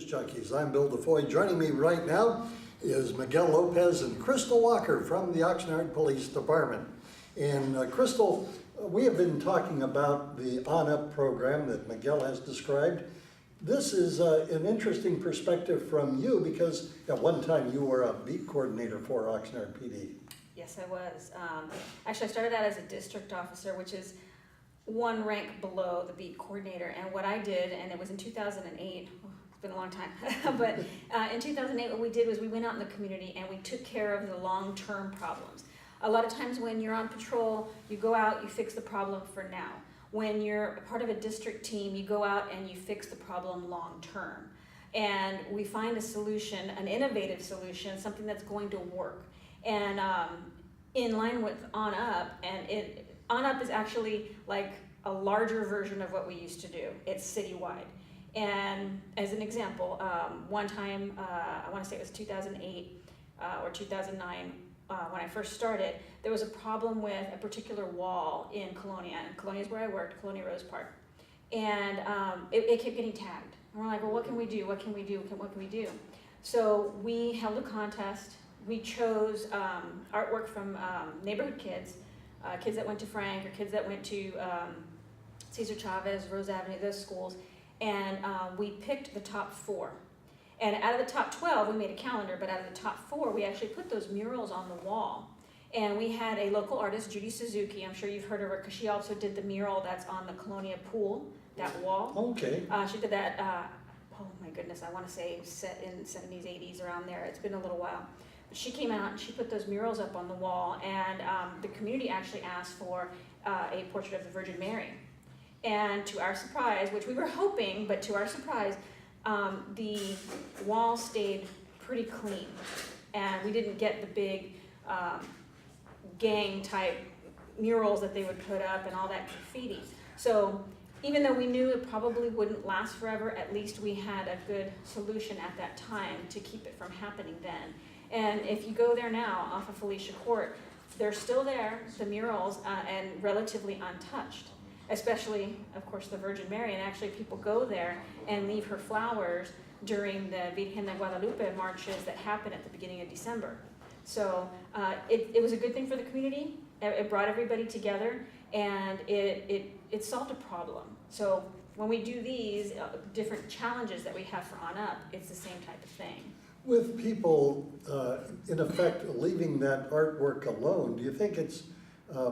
Junkies. I'm Bill DeFoi. Joining me right now is Miguel Lopez and Crystal Walker from the Oxnard Police Department. And Crystal, we have been talking about the On Up program that Miguel has described. This is an interesting perspective from you because at one time you were a beat coordinator for Oxnard PD. Yes, I was. Actually, I started out as a district officer, which is one rank below the beat coordinator. And what I did, and it was in 2008, it's been a long time, but in 2008 what we did was we went out in the community and we took care of the long-term problems. A lot of times when you're on patrol, you go out, you fix the problem for now. When you're part of a district team, you go out and you fix the problem long-term. And we find a solution, an innovative solution, something that's going to work. And in line with On Up, and On Up is actually like a larger version of what we used to do. It's citywide. And as an example, one time, I want to say it was 2008 or 2009, when I first started, there was a problem with a particular wall in Colonia. And Colonia is where I worked, Colonia Rose Park. And it kept getting tagged. And we're like, well, what can we do? What can we do? What can we do? So we held a contest. We chose artwork from neighborhood kids, kids that went to Frank or kids that went to Cesar Chavez, Rose Avenue, those schools, and we picked the top 4. And out of the top 12, we made a calendar, but out of the top 4, we actually put those murals on the wall. And we had a local artist, Judy Suzuki, I'm sure you've heard of her, because she also did the mural that's on the Colonia pool, that wall. Okay. She did that, oh my goodness, I want to say set in 70s, 80s, around there. It's been a little while. She came out and she put those murals up on the wall, and the community actually asked for a portrait of the Virgin Mary. And to our surprise, which we were hoping, but to our surprise, the wall stayed pretty clean. And we didn't get the big gang type murals that they would put up and all that graffiti. So even though we knew it probably wouldn't last forever, at least we had a good solution at that time to keep it from happening then. And if you go there now, off of Felicia Court, they're still there, the murals, and relatively untouched. Especially, of course, the Virgin Mary, and actually people go there and leave her flowers during the Virgen de Guadalupe marches that happen at the beginning of December. So it was a good thing for the community. It brought everybody together, and it solved a problem. So when we do these different challenges that we have for On Up, it's the same type of thing. With people, in effect, leaving that artwork alone, do you think it's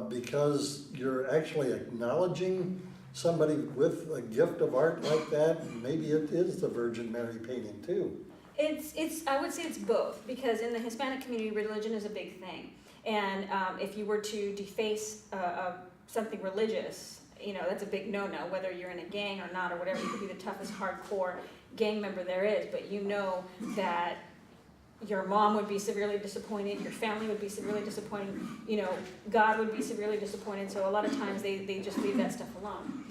because you're actually acknowledging somebody with a gift of art like that? Maybe it is the Virgin Mary painting too. I would say it's both, because in the Hispanic community, religion is a big thing. And if you were to deface something religious, you know, that's a big no-no, whether you're in a gang or not or whatever. You could be the toughest hardcore gang member there is, but you know that your mom would be severely disappointed, your family would be severely disappointed, you know, God would be severely disappointed, so a lot of times they just leave that stuff alone.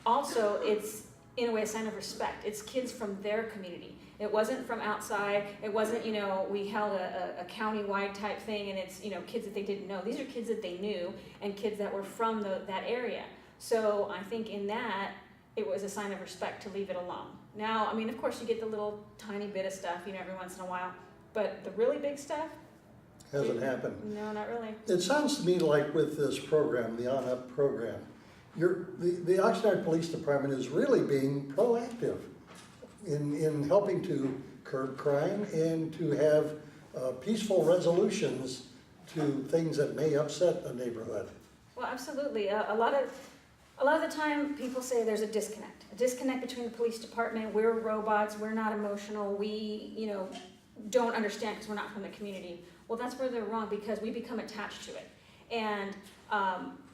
Also, it's in a way a sign of respect. It's kids from their community. It wasn't from outside. It wasn't, you know, we held a county-wide type thing and it's, you know, kids that they didn't know. These are kids that they knew and kids that were from that area. So I think in that, it was a sign of respect to leave it alone. Now, I mean, of course, you get the little tiny bit of stuff, you know, every once in a while, but the really big stuff hasn't happened. No, not really. It sounds to me like with this program, the On Up program, the Oxnard Police Department is really being proactive in helping to curb crime and to have peaceful resolutions to things that may upset a neighborhood. Well, absolutely. A lot of the time, people say there's a disconnect between the police department. We're robots. We're not emotional. We, you know, don't understand because we're not from the community. Well, that's where they're wrong, because we become attached to it. And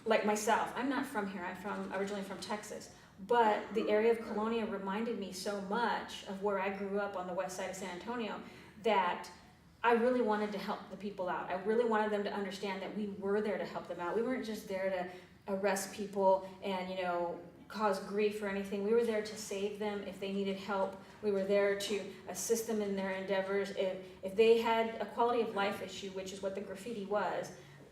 like myself, I'm not from here. I'm originally from Texas. But the area of Colonia reminded me so much of where I grew up on the west side of San Antonio that I really wanted to help the people out. I really wanted them to understand that we were there to help them out. We weren't just there to arrest people and, you know, cause grief or anything. We were there to save them if they needed help. We were there to assist them in their endeavors. If they had a quality of life issue, which is what the graffiti was,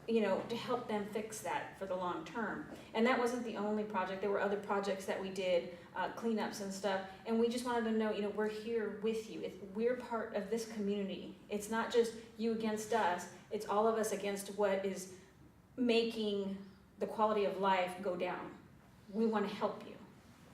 to help them fix that for the long term. And that wasn't the only project. There were other projects that we did, cleanups and stuff. And we just wanted to know, we're here with you. We're part of this community. It's not just you against us. It's all of us against what is making the quality of life go down. We want to help you.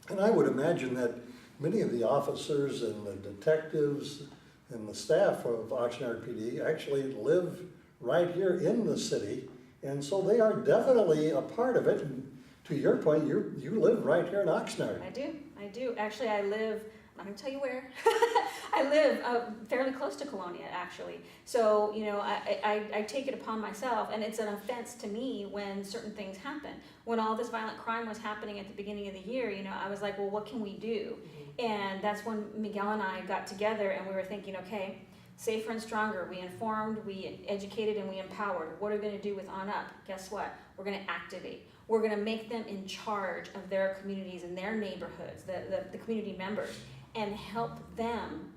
And I would imagine that many of the officers and the detectives and the staff of Oxnard PD actually live right here in the city, and so they are definitely a part of it. And to your point, you live right here in Oxnard. I do. Actually, I live, I'm not going to tell you where. I live fairly close to Colonia, actually. So, I take it upon myself, and it's an offense to me when certain things happen. When all this violent crime was happening at the beginning of the year, I was like, well, what can we do? And that's when Miguel and I got together, and we were thinking, okay, safer and stronger. We informed, we educated, and we empowered. What are we going to do with On Up? Guess what? We're going to activate. We're going to make them in charge of their communities and their neighborhoods, the community members, and help them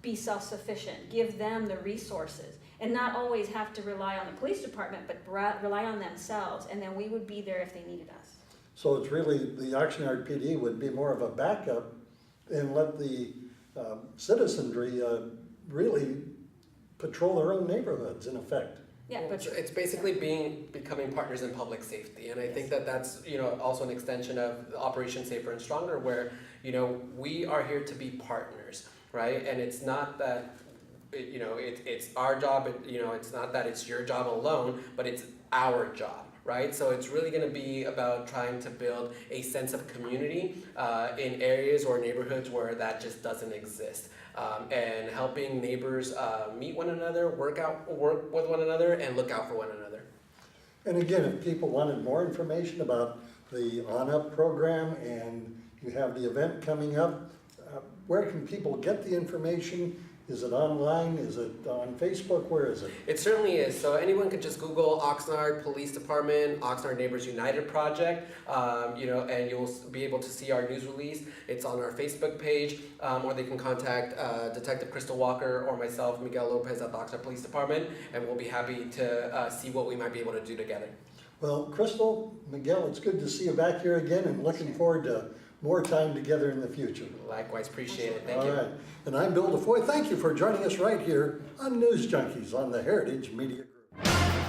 be self-sufficient, give them the resources, and not always have to rely on the police department, but rely on themselves, and then we would be there if they needed us. So it's really, the Oxnard PD would be more of a backup and let the citizenry really patrol their own neighborhoods, in effect. Yeah, Well, but it's basically becoming partners in public safety, and I think that's also an extension of Operation Safer and Stronger, where we are here to be partners, right? And it's not that it's our job. It's not that it's your job alone, but it's our job. Right, so it's really going to be about trying to build a sense of community in areas or neighborhoods where that just doesn't exist, and helping neighbors meet one another, work with one another, and look out for one another. And again, if people wanted more information about the On Up program and you have the event coming up, where can people get the information? Is it online? Is it on Facebook? Where is it? It certainly is. So anyone could just Google Oxnard Police Department, Oxnard Neighbors United Project, and you'll be able to see our news release. It's on our Facebook page, or they can contact Detective Crystal Walker or myself, Miguel Lopez at the Oxnard Police Department, and we'll be happy to see what we might be able to do together. Well, Crystal, Miguel, it's good to see you back here again, and looking forward to more time together in the future. Likewise, appreciate it. Thank you. All right. And I'm Bill DeFoi. Thank you for joining us right here on News Junkies on the Heritage Media Group.